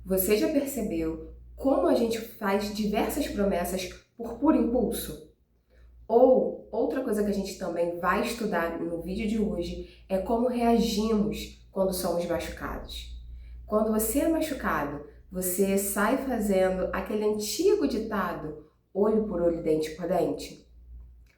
Você já percebeu como a gente faz diversas promessas por puro impulso? Ou outra coisa que a gente também vai estudar no vídeo de hoje é como reagimos quando somos machucados. Quando você é machucado, você sai fazendo aquele antigo ditado, olho por olho, dente por dente?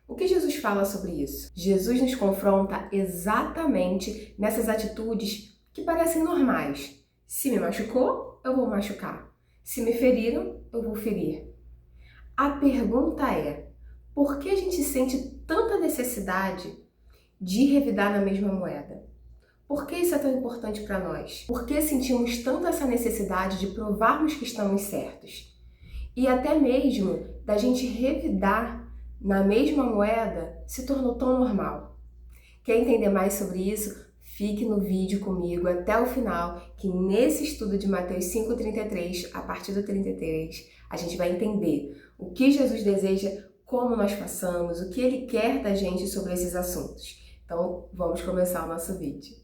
O que Jesus fala sobre isso? Jesus nos confronta exatamente nessas atitudes que parecem normais. Se me machucou, eu vou machucar. Se me feriram, eu vou ferir. A pergunta é, por que a gente sente tanta necessidade de revidar na mesma moeda? Por que isso é tão importante para nós? Por que sentimos tanto essa necessidade de provarmos que estamos certos? E até mesmo da gente revidar na mesma moeda se tornou tão normal. Quer entender mais sobre isso? Fique no vídeo comigo até o final, que nesse estudo de Mateus 5,33, a partir do 33, a gente vai entender o que Jesus deseja, como nós passamos, o que Ele quer da gente sobre esses assuntos. Então, vamos começar o nosso vídeo.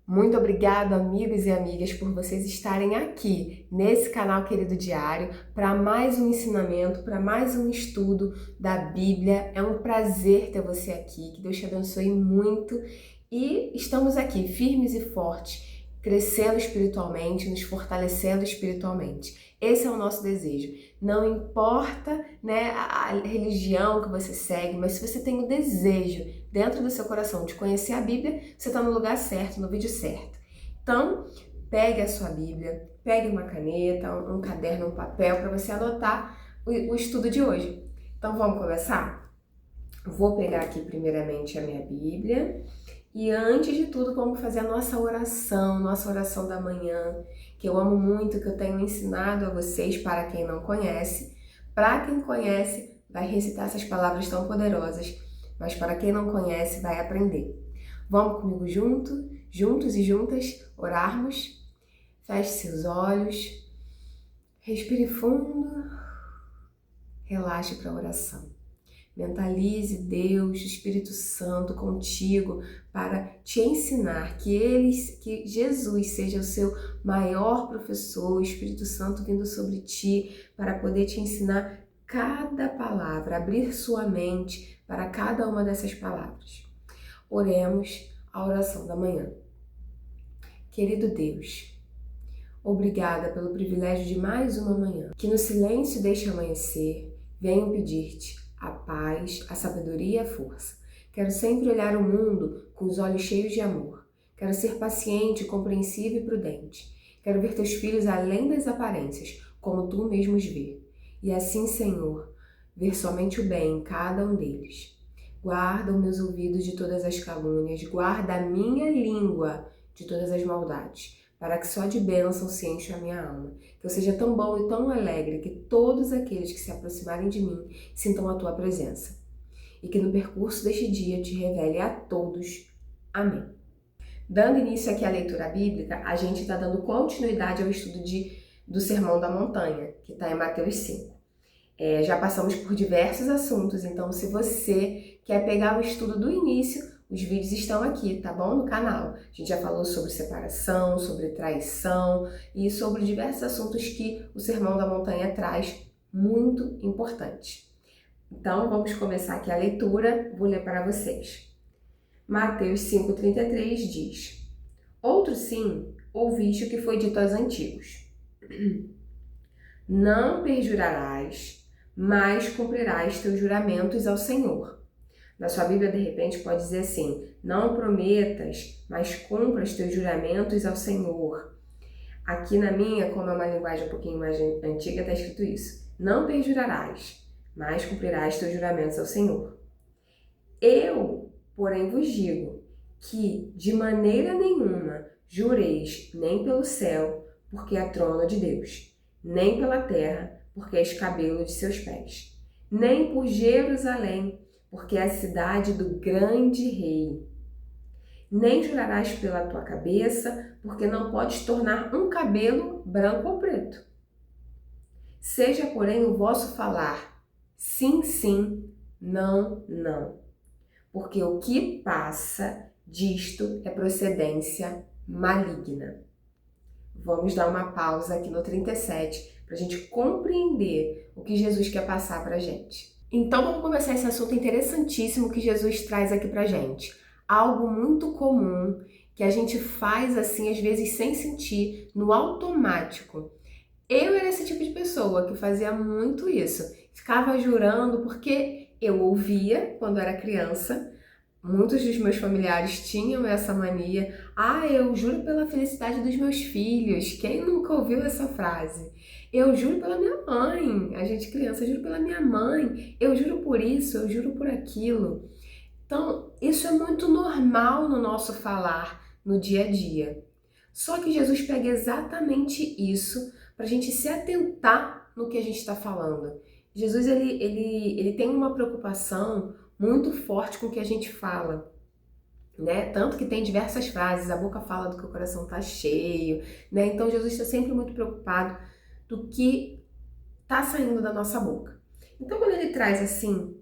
Muito obrigada, amigos e amigas, por vocês estarem aqui nesse canal Querido Diário para mais um ensinamento, para mais um estudo da Bíblia. É um prazer ter você aqui, que Deus te abençoe muito. E estamos aqui firmes e fortes, crescendo espiritualmente, nos fortalecendo espiritualmente. Esse é o nosso desejo. Não importa, né, a religião que você segue, mas se você tem o desejo dentro do seu coração de conhecer a Bíblia, você está no lugar certo, no vídeo certo. Então, pegue a sua Bíblia, pegue uma caneta, um caderno, um papel para você anotar o estudo de hoje. Então, vamos começar? Vou pegar aqui primeiramente a minha Bíblia. E antes de tudo, vamos fazer a nossa oração da manhã, que eu amo muito, que eu tenho ensinado a vocês, para quem não conhece. Para quem conhece, vai recitar essas palavras tão poderosas, mas para quem não conhece, vai aprender. Vamos comigo juntos e juntas, orarmos? Feche seus olhos, respire fundo, relaxe para a oração. Mentalize Deus, Espírito Santo contigo para te ensinar que Jesus seja o seu maior professor, o Espírito Santo vindo sobre ti para poder te ensinar cada palavra, abrir sua mente para cada uma dessas palavras. Oremos a oração da manhã. Querido Deus, obrigada pelo privilégio de mais uma manhã, que no silêncio deste amanhecer venho pedir-te a paz, a sabedoria e a força. Quero sempre olhar o mundo com os olhos cheios de amor. Quero ser paciente, compreensivo e prudente. Quero ver teus filhos além das aparências, como tu mesmo os vê. E assim, Senhor, ver somente o bem em cada um deles. Guarda os meus ouvidos de todas as calúnias, guarda a minha língua de todas as maldades, para que só de bênção se encha a minha alma. Que eu seja tão bom e tão alegre que todos aqueles que se aproximarem de mim sintam a tua presença. E que no percurso deste dia te revele a todos. Amém. Dando início aqui à leitura bíblica, a gente está dando continuidade ao estudo do Sermão da Montanha, que está em Mateus 5. Já passamos por diversos assuntos, então se você quer pegar o estudo do início, os vídeos estão aqui, tá bom? No canal. A gente já falou sobre separação, sobre traição e sobre diversos assuntos que o Sermão da Montanha traz, muito importantes. Então, vamos começar aqui a leitura, vou ler para vocês. Mateus 5,33 diz: Outro sim, ouviste o que foi dito aos antigos. Não perjurarás, mas cumprirás teus juramentos ao Senhor. Na sua Bíblia, de repente, pode dizer assim: não prometas, mas cumpra os teus juramentos ao Senhor. Aqui na minha, como é uma linguagem um pouquinho mais antiga, está escrito isso: não perjurarás, mas cumprirás teus juramentos ao Senhor. Eu, porém, vos digo que de maneira nenhuma jureis nem pelo céu, porque é trono de Deus, nem pela terra, porque é escabelo de seus pés, nem por Jerusalém, porque é a cidade do grande rei. Nem jurarás pela tua cabeça, porque não podes tornar um cabelo branco ou preto. Seja, porém, o vosso falar sim, sim, não, não. Porque o que passa disto é procedência maligna. Vamos dar uma pausa aqui no 37 para a gente compreender o que Jesus quer passar para a gente. Então vamos começar esse assunto interessantíssimo que Jesus traz aqui para a gente. Algo muito comum que a gente faz assim, às vezes sem sentir, no automático. Eu era esse tipo de pessoa que fazia muito isso. Ficava jurando porque eu ouvia quando era criança. Muitos dos meus familiares tinham essa mania. Ah, eu juro pela felicidade dos meus filhos. Quem nunca ouviu essa frase? Eu juro pela minha mãe. A gente criança, eu juro pela minha mãe. Eu juro por isso, eu juro por aquilo. Então, isso é muito normal no nosso falar, no dia a dia. Só que Jesus pega exatamente isso para a gente se atentar no que a gente está falando. Jesus, ele tem uma preocupação muito forte com o que a gente fala, né? Tanto que tem diversas frases, a boca fala do que o coração está cheio, né? Então, Jesus está sempre muito preocupado do que está saindo da nossa boca. Então, quando ele traz assim,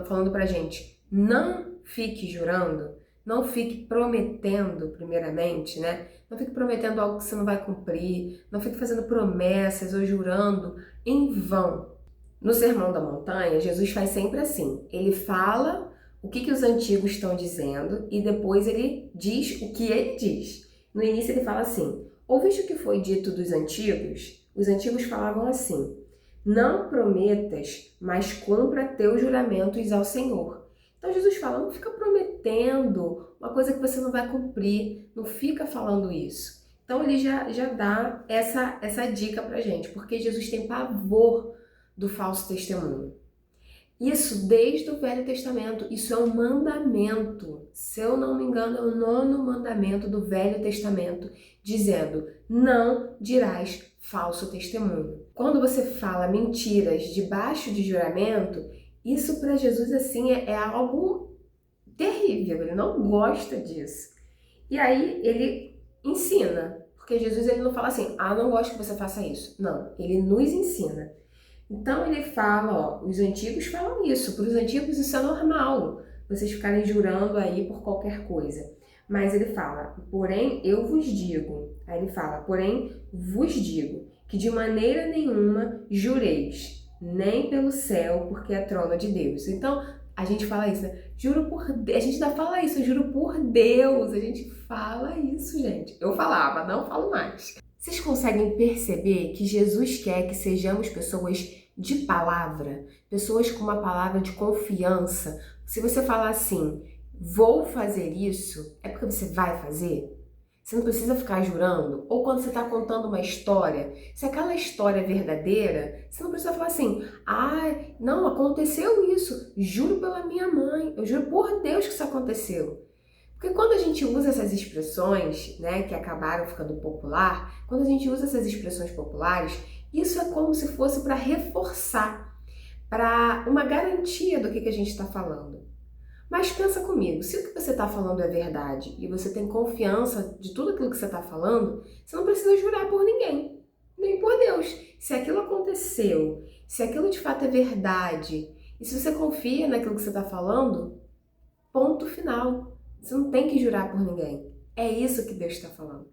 falando para a gente, não fique jurando, não fique prometendo, primeiramente, né? Não fique prometendo algo que você não vai cumprir, não fique fazendo promessas ou jurando em vão. No Sermão da Montanha, Jesus faz sempre assim, ele fala o que os antigos estão dizendo e depois ele diz o que ele diz. No início ele fala assim, ouviste o que foi dito dos antigos? Os antigos falavam assim, não prometas, mas cumpra teus juramentos ao Senhor. Então Jesus fala, não fica prometendo uma coisa que você não vai cumprir, não fica falando isso. Então ele já dá essa dica pra gente, porque Jesus tem pavor do falso testemunho. Isso desde o Velho Testamento, isso é um mandamento. Se eu não me engano, é o 9º mandamento do Velho Testamento, dizendo, não dirás falso testemunho. Quando você fala mentiras debaixo de juramento, isso para Jesus assim é algo terrível, ele não gosta disso. E aí ele ensina, porque Jesus ele não fala assim, não gosto que você faça isso. Não, ele nos ensina. Então ele fala, os antigos falam isso, para os antigos isso é normal, vocês ficarem jurando aí por qualquer coisa. Mas ele fala, porém eu vos digo, aí ele fala, porém vos digo, que de maneira nenhuma jureis, nem pelo céu, porque é trono de Deus. Então a gente fala isso, né? Juro por Deus, a gente ainda fala isso, juro por Deus, a gente fala isso, gente. Eu falava, não falo mais. Vocês conseguem perceber que Jesus quer que sejamos pessoas de palavra, pessoas com uma palavra de confiança? Se você falar assim, vou fazer isso, é porque você vai fazer? Você não precisa ficar jurando. Ou quando você está contando uma história, se aquela história é verdadeira, você não precisa falar assim, não, aconteceu isso, juro pela minha mãe, eu juro por Deus que isso aconteceu. Porque quando a gente usa essas expressões, né, que acabaram ficando popular, quando a gente usa essas expressões populares, isso é como se fosse para reforçar, para uma garantia do que a gente está falando. Mas pensa comigo, se o que você está falando é verdade e você tem confiança de tudo aquilo que você está falando, você não precisa jurar por ninguém, nem por Deus. Se aquilo aconteceu, se aquilo de fato é verdade, e se você confia naquilo que você está falando, ponto final. Você não tem que jurar por ninguém. É isso que Deus está falando.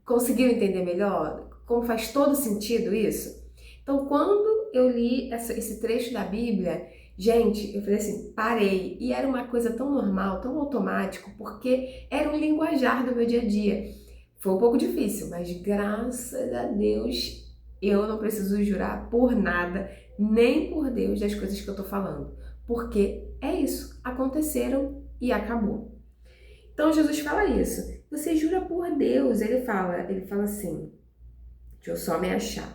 Conseguiu entender melhor? Como faz todo sentido isso? Então, quando eu li esse trecho da Bíblia, gente, eu falei assim, parei. E era uma coisa tão normal, tão automático, porque era um linguajar do meu dia a dia. Foi um pouco difícil, mas graças a Deus eu não preciso jurar por nada, nem por Deus, das coisas que eu tô falando. Porque é isso, aconteceram e acabou. Então Jesus fala isso. Você jura por Deus. Ele fala assim, deixa eu só me achar.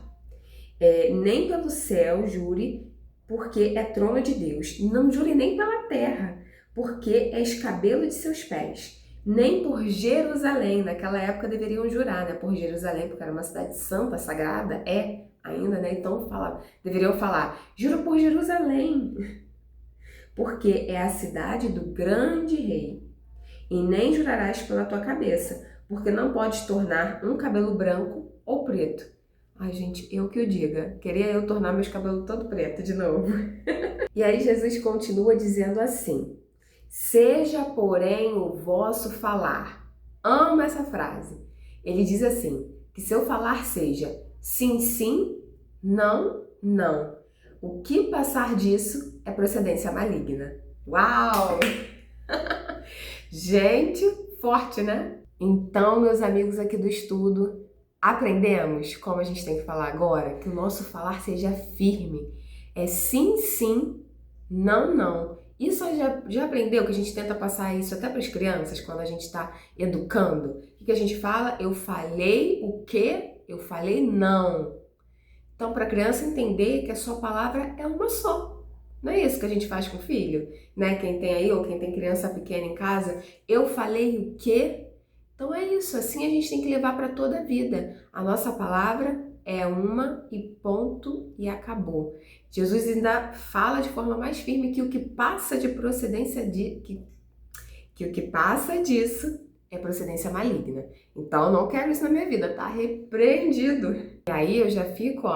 Nem pelo céu jure, porque é trono de Deus. Não jure nem pela terra, porque é escabelo de seus pés. Nem por Jerusalém. Naquela época deveriam jurar, né? Por Jerusalém, porque era uma cidade santa, sagrada. Ainda, né? Então deveriam falar, juro por Jerusalém, porque é a cidade do grande rei. E nem jurarás pela tua cabeça, porque não podes tornar um cabelo branco ou preto. Ai, gente, eu que o diga. Queria eu tornar meus cabelos todo preto de novo. E aí Jesus continua dizendo assim, seja, porém, o vosso falar. Amo essa frase. Ele diz assim, que seu falar seja sim, sim, não, não. O que passar disso é procedência maligna. Uau! Gente, forte, né? Então, meus amigos aqui do estudo, aprendemos como a gente tem que falar agora, que o nosso falar seja firme. É sim, sim, não, não. Isso já aprendeu que a gente tenta passar isso até para as crianças quando a gente está educando? O que a gente fala? Eu falei o quê? Eu falei não. Então, para a criança entender que a sua palavra é uma só. Não é isso que a gente faz com o filho, né? Quem tem aí ou quem tem criança pequena em casa, eu falei o quê? Então é isso, assim a gente tem que levar para toda a vida. A nossa palavra é uma e ponto e acabou. Jesus ainda fala de forma mais firme que o que passa de procedência que o que passa disso é procedência maligna. Então eu não quero isso na minha vida, tá repreendido. E aí eu já fico,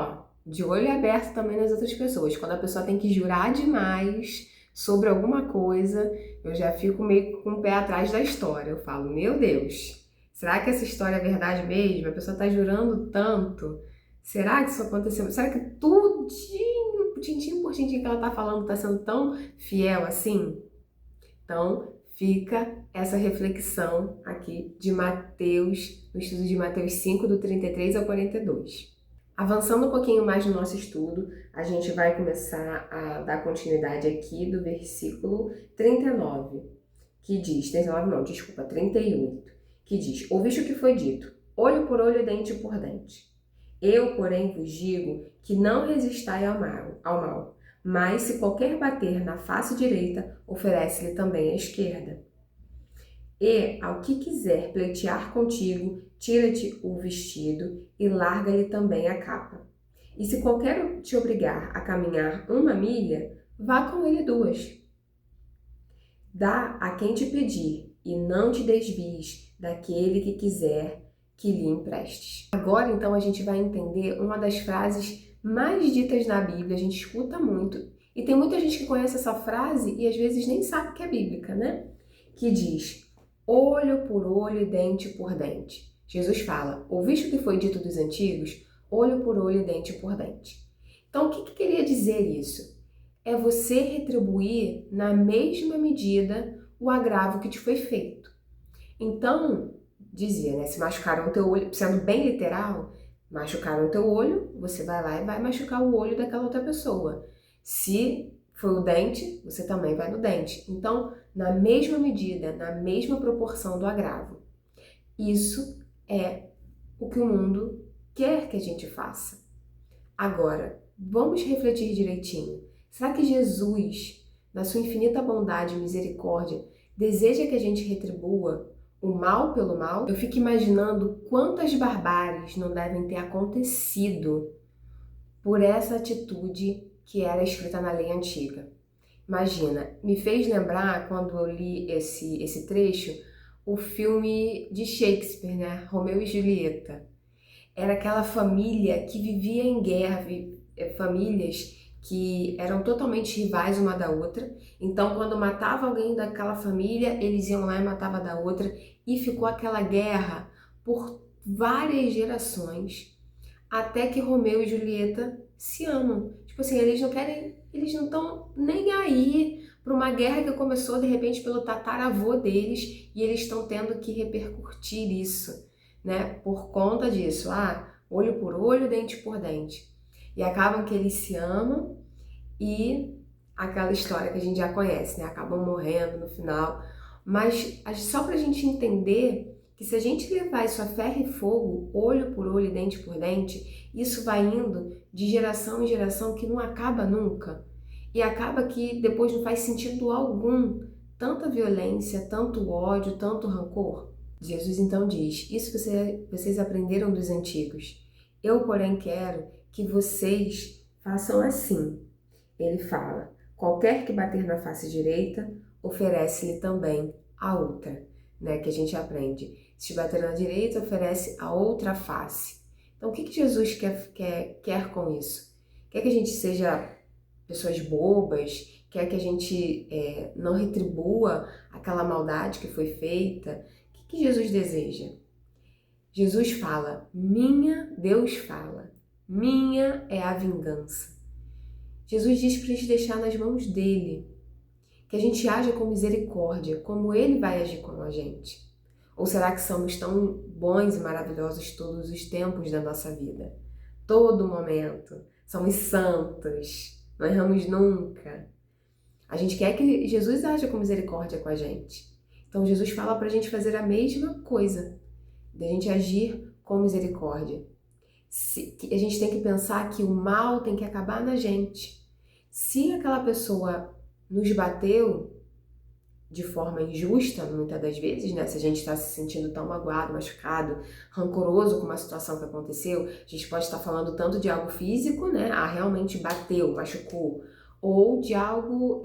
de olho aberto também nas outras pessoas. Quando a pessoa tem que jurar demais sobre alguma coisa, eu já fico meio com o pé atrás da história. Eu falo, meu Deus, será que essa história é verdade mesmo? A pessoa tá jurando tanto. Será que isso aconteceu? Será que tudinho, tintim por tintim que ela tá falando tá sendo tão fiel assim? Então, fica essa reflexão aqui de Mateus, no estudo de Mateus 5, do 33 ao 42. Avançando um pouquinho mais no nosso estudo, a gente vai começar a dar continuidade aqui do versículo 39, que diz, 39 não, desculpa, 38, que diz, ouviste o que foi dito, olho por olho e dente por dente. Eu, porém, vos digo que não resistai ao mal, mas se qualquer bater na face direita, oferece-lhe também a esquerda. E, ao que quiser pleitear contigo, tira-te o vestido e larga-lhe também a capa. E se qualquer te obrigar a caminhar 1 milha, vá com ele 2. Dá a quem te pedir, e não te desvies daquele que quiser que lhe emprestes. Agora, então, a gente vai entender uma das frases mais ditas na Bíblia, a gente escuta muito, e tem muita gente que conhece essa frase e às vezes nem sabe que é bíblica, né? Que diz, olho por olho e dente por dente. Jesus fala, ouviste o que foi dito dos antigos? Olho por olho e dente por dente. Então, o que queria dizer isso? É você retribuir na mesma medida o agravo que te foi feito. Então, dizia, né? Se machucaram o teu olho, sendo bem literal, machucaram o teu olho, você vai lá e vai machucar o olho daquela outra pessoa. Se foi o dente, você também vai no dente. Então, na mesma medida, na mesma proporção do agravo. Isso é o que o mundo quer que a gente faça. Agora, vamos refletir direitinho. Será que Jesus, na sua infinita bondade e misericórdia, deseja que a gente retribua o mal pelo mal? Eu fico imaginando quantas barbáries não devem ter acontecido por essa atitude que era escrita na lei antiga. Imagina, me fez lembrar, quando eu li esse trecho, o filme de Shakespeare, né? Romeu e Julieta. Era aquela família que vivia em guerra, famílias que eram totalmente rivais uma da outra. Então, quando matava alguém daquela família, eles iam lá e matavam da outra. E ficou aquela guerra por várias gerações, até que Romeu e Julieta se amam. Tipo assim, eles não estão nem aí para uma guerra que começou de repente pelo tataravô deles e eles estão tendo que repercutir isso, né? Por conta disso, olho por olho, dente por dente. E acabam que eles se amam e aquela história que a gente já conhece, né? Acabam morrendo no final. Mas só pra gente entender que se a gente levar isso a ferro e fogo, olho por olho e dente por dente, isso vai indo de geração em geração que não acaba nunca. E acaba que depois não faz sentido algum tanta violência, tanto ódio, tanto rancor. Jesus então diz, isso vocês aprenderam dos antigos. Eu, porém, quero que vocês façam assim. Ele fala, qualquer que bater na face direita, oferece-lhe também a outra, né? Que a gente aprende. Se bater na direita, oferece a outra face. Então, o que Jesus quer com isso? Quer que a gente seja pessoas bobas? Quer que a gente não retribua aquela maldade que foi feita? O que Jesus deseja? Jesus fala, Deus fala, minha é a vingança. Jesus diz para a gente deixar nas mãos dele, que a gente haja com misericórdia, como ele vai agir com a gente. Ou será que somos tão bons e maravilhosos todos os tempos da nossa vida? Todo momento. Somos santos, não erramos nunca. A gente quer que Jesus haja com misericórdia com a gente. Então Jesus fala para a gente fazer a mesma coisa, de a gente agir com misericórdia. A gente tem que pensar que o mal tem que acabar na gente. Se aquela pessoa nos bateu de forma injusta, muitas das vezes, né? Se a gente está se sentindo tão magoado, machucado, rancoroso com uma situação que aconteceu, a gente pode estar falando tanto de algo físico, né? Ah, realmente bateu, machucou, ou de algo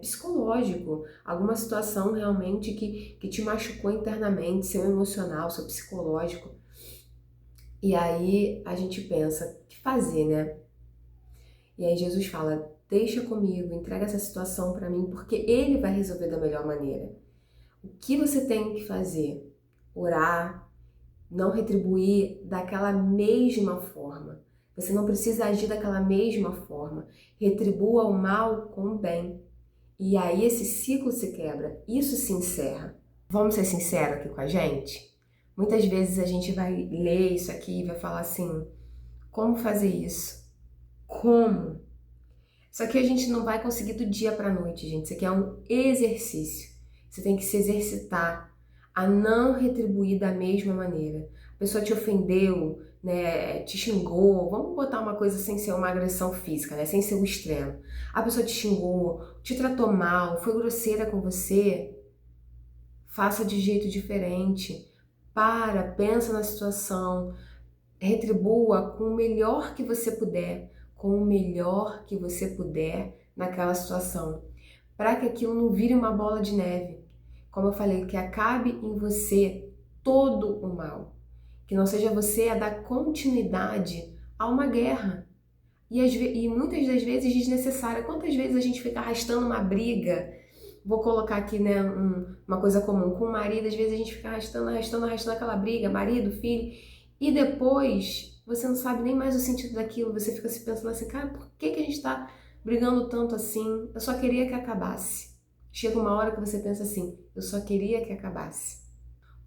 psicológico, alguma situação realmente que te machucou internamente, seu emocional, seu psicológico. E aí a gente pensa, o que fazer, né? E aí Jesus fala, deixa comigo, entrega essa situação para mim, porque Ele vai resolver da melhor maneira. O que você tem que fazer? Orar, não retribuir daquela mesma forma. Você não precisa agir daquela mesma forma. Retribua o mal com o bem. E aí esse ciclo se quebra, isso se encerra. Vamos ser sinceros aqui com a gente? Muitas vezes a gente vai ler isso aqui e vai falar assim, como fazer isso? Como? Só que a gente não vai conseguir do dia para a noite, gente. Isso aqui é um exercício. Você tem que se exercitar a não retribuir da mesma maneira. A pessoa te ofendeu, né, te xingou. Vamos botar uma coisa sem ser uma agressão física, né, sem ser o extremo. A pessoa te xingou, te tratou mal, foi grosseira com você. Faça de jeito diferente. Pensa na situação, retribua com o melhor que você puder. Com o melhor que você puder naquela situação, para que aquilo não vire uma bola de neve. Como eu falei, que acabe em você todo o mal, que não seja você a dar continuidade a uma guerra, e muitas das vezes desnecessária. Quantas vezes a gente fica arrastando uma briga, vou colocar aqui, né, uma coisa comum, com o marido, às vezes a gente fica arrastando aquela briga, marido, filho, e depois você não sabe nem mais o sentido daquilo, você fica se pensando assim, cara, por que a gente tá brigando tanto assim? Eu só queria que acabasse. Chega uma hora que você pensa assim, eu só queria que acabasse.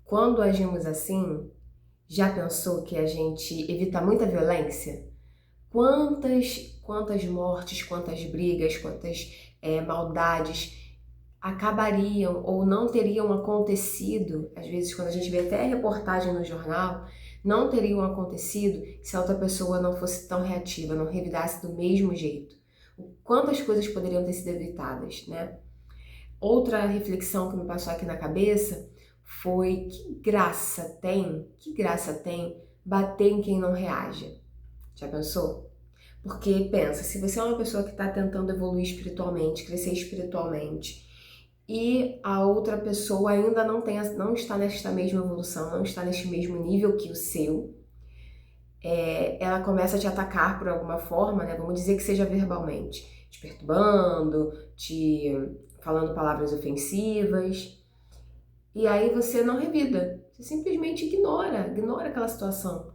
Quando agimos assim, já pensou que a gente evita muita violência? Quantas mortes, quantas brigas, quantas maldades acabariam ou não teriam acontecido, às vezes quando a gente vê até reportagem no jornal, não teriam acontecido se a outra pessoa não fosse tão reativa, não revidasse do mesmo jeito. Quantas coisas poderiam ter sido evitadas, né? Outra reflexão que me passou aqui na cabeça foi que graça tem bater em quem não reage? Já pensou? Porque pensa, se você é uma pessoa que está tentando evoluir espiritualmente, crescer espiritualmente, e a outra pessoa ainda não está nesta mesma evolução, não está neste mesmo nível que o seu, ela começa a te atacar por alguma forma, né? Vamos dizer que seja verbalmente, te perturbando, te falando palavras ofensivas, e aí você não revida, você simplesmente ignora aquela situação.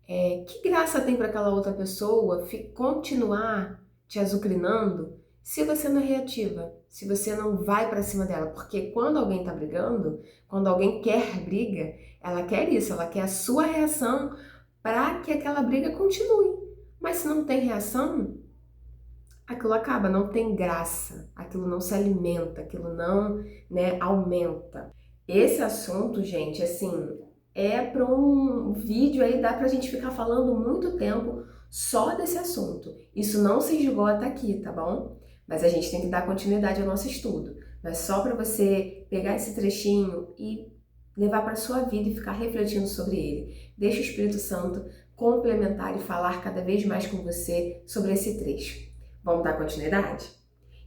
Que graça tem para aquela outra pessoa continuar te azucrinando se você não é reativa, se você não vai para cima dela? Porque quando alguém tá brigando, quando alguém quer briga, ela quer isso, ela quer a sua reação para que aquela briga continue. Mas se não tem reação, aquilo acaba, não tem graça, aquilo não se alimenta, aquilo não, né, aumenta. Esse assunto, gente, assim, para um vídeo aí, dá pra gente ficar falando muito tempo só desse assunto. Isso não se esgota aqui, tá bom? Mas a gente tem que dar continuidade ao nosso estudo. Não é só para você pegar esse trechinho e levar para sua vida e ficar refletindo sobre ele. Deixa o Espírito Santo complementar e falar cada vez mais com você sobre esse trecho. Vamos dar continuidade?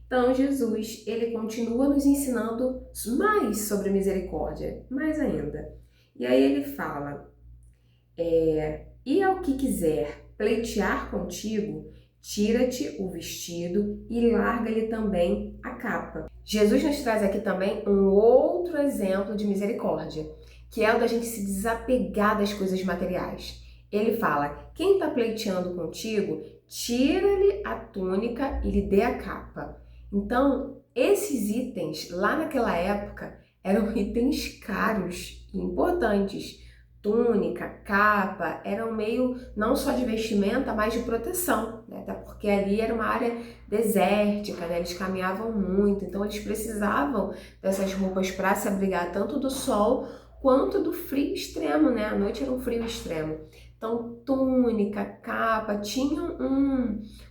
Então, Jesus, ele continua nos ensinando mais sobre misericórdia, mais ainda. E aí ele fala, e ao que quiser pleitear contigo, tira-te o vestido e larga-lhe também a capa. Jesus nos traz aqui também um outro exemplo de misericórdia. que é o da gente se desapegar das coisas materiais. Ele fala, quem está pleiteando contigo, tira-lhe a túnica e lhe dê a capa. Então, esses itens, lá naquela época, eram itens caros e importantes. Túnica, capa, eram meio não só de vestimenta, mas de proteção, né? Até porque ali era uma área desértica, né? Eles caminhavam muito, então eles precisavam dessas roupas para se abrigar tanto do sol quanto do frio extremo, né? À noite era um frio extremo. Então, túnica, capa, tinham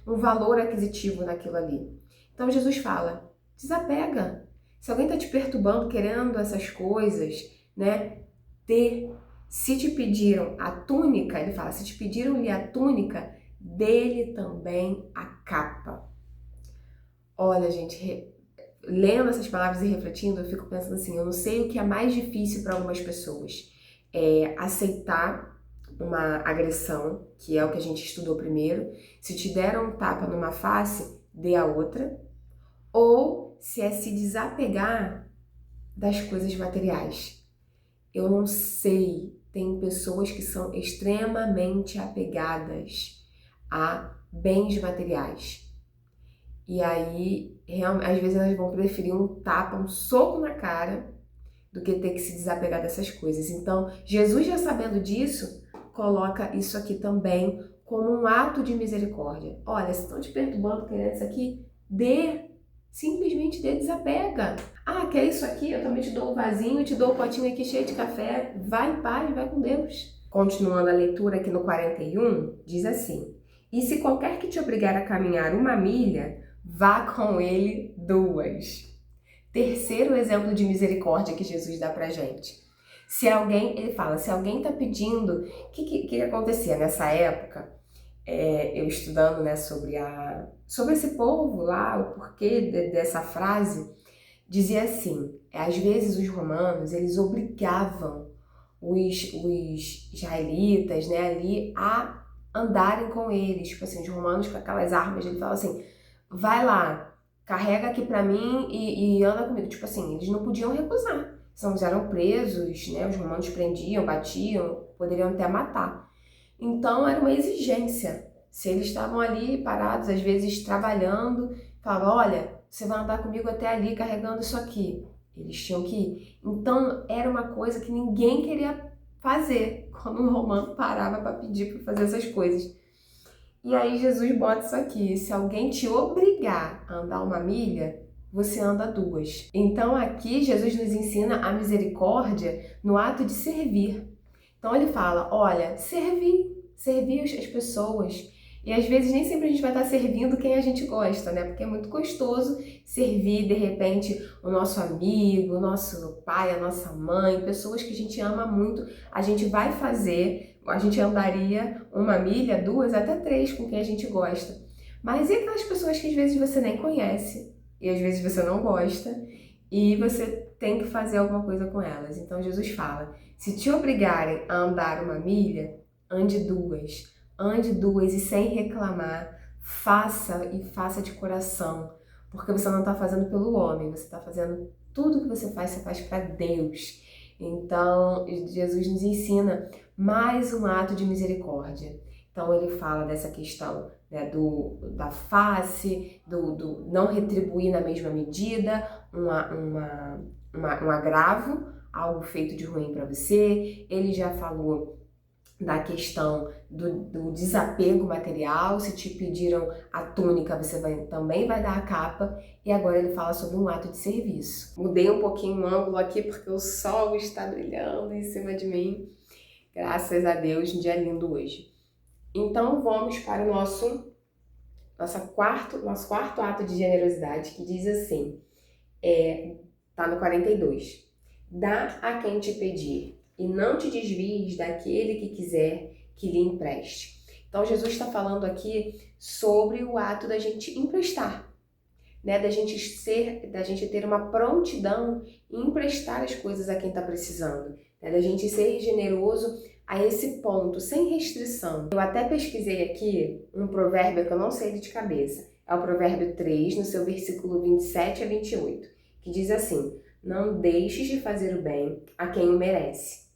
um valor aquisitivo naquilo ali. Então, Jesus fala, desapega. Se alguém está te perturbando, querendo essas coisas, né? Se te pediram a túnica, ele fala, se te pediram-lhe a túnica, dê-lhe também a capa. Olha, gente, lendo essas palavras e refletindo, eu fico pensando assim, eu não sei o que é mais difícil para algumas pessoas. É aceitar uma agressão, que é o que a gente estudou primeiro. Se te deram um tapa numa face, dê a outra. Ou se é se desapegar das coisas materiais. Eu não sei, tem pessoas que são extremamente apegadas a bens materiais. E aí, às vezes elas vão preferir um tapa, um soco na cara, do que ter que se desapegar dessas coisas. Então, Jesus, já sabendo disso, coloca isso aqui também como um ato de misericórdia. Olha, se estão te perturbando querendo isso aqui, simplesmente desapega. Ah, quer isso aqui? Eu também te dou o vasinho, te dou o potinho aqui cheio de café. Vai em paz, vai com Deus. Continuando a leitura aqui no 41, diz assim, e se qualquer que te obrigar a caminhar 1 milha, vá com ele 2. Terceiro exemplo de misericórdia que Jesus dá pra gente. Se alguém, ele fala, se alguém está pedindo, o que acontecia nessa época? Eu estudando, né, sobre esse povo lá, o porquê dessa frase, dizia assim, às vezes os romanos, eles obrigavam os israelitas, né, ali a andarem com eles, tipo assim, os romanos com aquelas armas, ele fala assim, vai lá, carrega aqui pra mim e anda comigo, tipo assim, eles não podiam recusar, senão eles eram presos, né, os romanos prendiam, batiam, poderiam até matar. Então era uma exigência. Se eles estavam ali parados, às vezes trabalhando, falavam, olha, você vai andar comigo até ali carregando isso aqui. Eles tinham que ir. Então era uma coisa que ninguém queria fazer quando um romano parava para pedir para fazer essas coisas. E aí Jesus bota isso aqui, se alguém te obrigar a andar 1 milha, você anda 2. Então aqui Jesus nos ensina a misericórdia no ato de servir. Então ele fala, olha, servir as pessoas. E às vezes nem sempre a gente vai estar servindo quem a gente gosta, né? Porque é muito gostoso servir, de repente, o nosso amigo, o nosso pai, a nossa mãe, pessoas que a gente ama muito. A gente vai fazer, a gente andaria 1 milha, 2, até 3 com quem a gente gosta. Mas e aquelas pessoas que às vezes você nem conhece e às vezes você não gosta e você tem que fazer alguma coisa com elas? Então Jesus fala, se te obrigarem a andar 1 milha, ande 2. Ande 2 e sem reclamar, faça de coração, porque você não está fazendo pelo homem, você está fazendo tudo que você faz para Deus. Então, Jesus nos ensina mais um ato de misericórdia. Então, ele fala dessa questão, né, da face, do não retribuir na mesma medida um agravo, algo feito de ruim para você. Ele já falou da questão do desapego material, se te pediram a túnica, você também vai dar a capa, e agora ele fala sobre um ato de serviço. Mudei um pouquinho o ângulo aqui porque o sol está brilhando em cima de mim, graças a Deus, um dia lindo hoje. Então vamos para o nosso quarto ato de generosidade, que diz assim, tá no 42, dá a quem te pedir, e não te desvies daquele que quiser que lhe empreste. Então, Jesus está falando aqui sobre o ato da gente emprestar, né? Da gente ter uma prontidão em emprestar as coisas a quem está precisando, né? Da gente ser generoso a esse ponto, sem restrição. Eu até pesquisei aqui um provérbio que eu não sei de cabeça. É o provérbio 3, no seu versículo 27 a 28, que diz assim, não deixes de fazer o bem a quem o merece.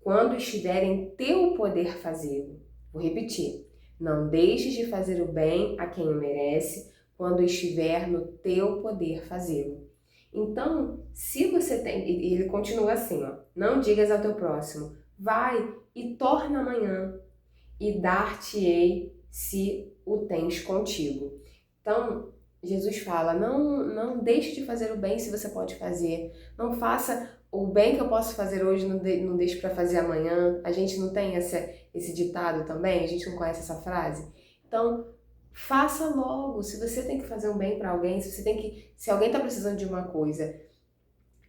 quando estiver em teu poder fazê-lo. Vou repetir. Não deixes de fazer o bem a quem o merece, quando estiver no teu poder fazê-lo. Então, se você tem... E ele continua assim, ó. Não digas ao teu próximo, vai e torna amanhã, e dar-te-ei se o tens contigo. Então, Jesus fala, não deixe de fazer o bem se você pode fazer. Não faça o bem que eu posso fazer hoje, não deixe para fazer amanhã. A gente não tem esse ditado também? A gente não conhece essa frase? Então, faça logo. Se você tem que fazer um bem para alguém, se alguém está precisando de uma coisa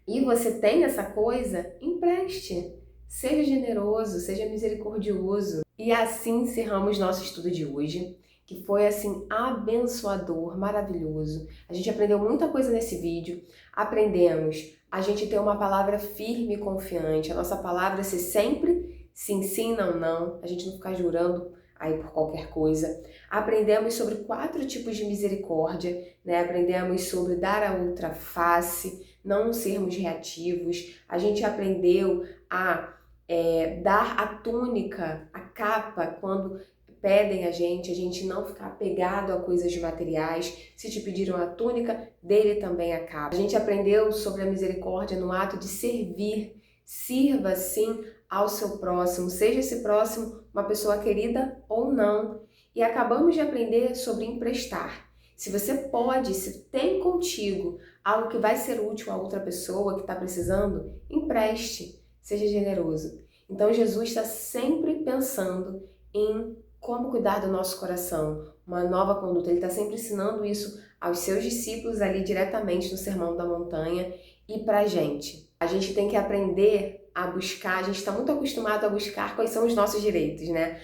e você tem essa coisa, empreste. Seja generoso, seja misericordioso. E assim encerramos nosso estudo de hoje, que foi assim abençoador, maravilhoso. A gente aprendeu muita coisa nesse vídeo. Aprendemos a gente ter uma palavra firme e confiante. A nossa palavra ser sempre sim, sim, não, não. A gente não ficar jurando aí por qualquer coisa. Aprendemos sobre 4 tipos de misericórdia, né? Aprendemos sobre dar a outra face, não sermos reativos. A gente aprendeu a dar a túnica, a capa, quando pedem a gente não ficar apegado a coisas materiais. Se te pediram a túnica, dele também a capa. A gente aprendeu sobre a misericórdia no ato de servir. Sirva sim ao seu próximo, seja esse próximo uma pessoa querida ou não. E acabamos de aprender sobre emprestar. Se você pode, se tem contigo algo que vai ser útil a outra pessoa que está precisando, empreste. Seja generoso. Então Jesus está sempre pensando em como cuidar do nosso coração, uma nova conduta. Ele está sempre ensinando isso aos seus discípulos ali diretamente no Sermão da Montanha e para a gente. A gente tem que aprender a buscar, a gente está muito acostumado a buscar quais são os nossos direitos, né?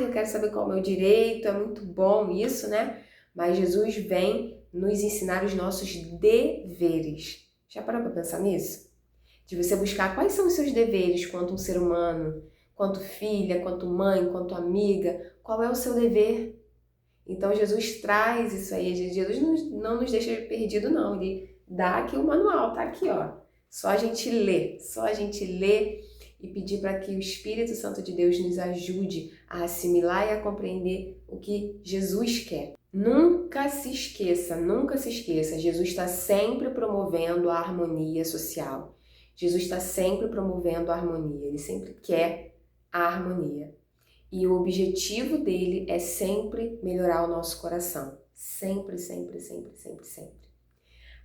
Eu quero saber qual é o meu direito, é muito bom isso, né? Mas Jesus vem nos ensinar os nossos deveres. Já parou para pensar nisso? De você buscar quais são os seus deveres quanto um ser humano, quanto filha, quanto mãe, quanto amiga, qual é o seu dever? Então Jesus traz isso aí, Jesus não nos deixa perdido não, ele dá aqui o manual, tá aqui ó, só a gente ler e pedir para que o Espírito Santo de Deus nos ajude a assimilar e a compreender o que Jesus quer. Nunca se esqueça, Jesus está sempre promovendo a harmonia social. Jesus está sempre promovendo a harmonia, ele sempre quer a harmonia. E o objetivo dele é sempre melhorar o nosso coração. Sempre, sempre, sempre, sempre, sempre.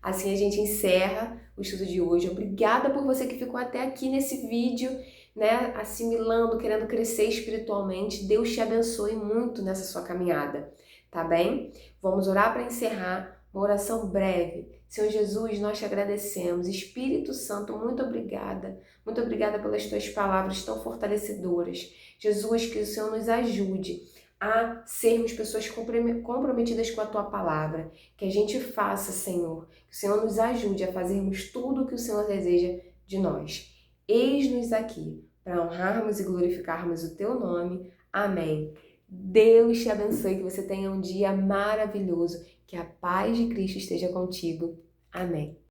Assim a gente encerra o estudo de hoje. Obrigada por você que ficou até aqui nesse vídeo, né? Assimilando, querendo crescer espiritualmente. Deus te abençoe muito nessa sua caminhada, tá bem? Vamos orar para encerrar. Uma oração breve. Senhor Jesus, nós te agradecemos. Espírito Santo, muito obrigada. Muito obrigada pelas tuas palavras tão fortalecedoras. Jesus, que o Senhor nos ajude a sermos pessoas comprometidas com a tua palavra. Que a gente faça, Senhor. Que o Senhor nos ajude a fazermos tudo o que o Senhor deseja de nós. Eis-nos aqui para honrarmos e glorificarmos o teu nome. Amém. Deus te abençoe, que você tenha um dia maravilhoso. Que a paz de Cristo esteja contigo. Amém.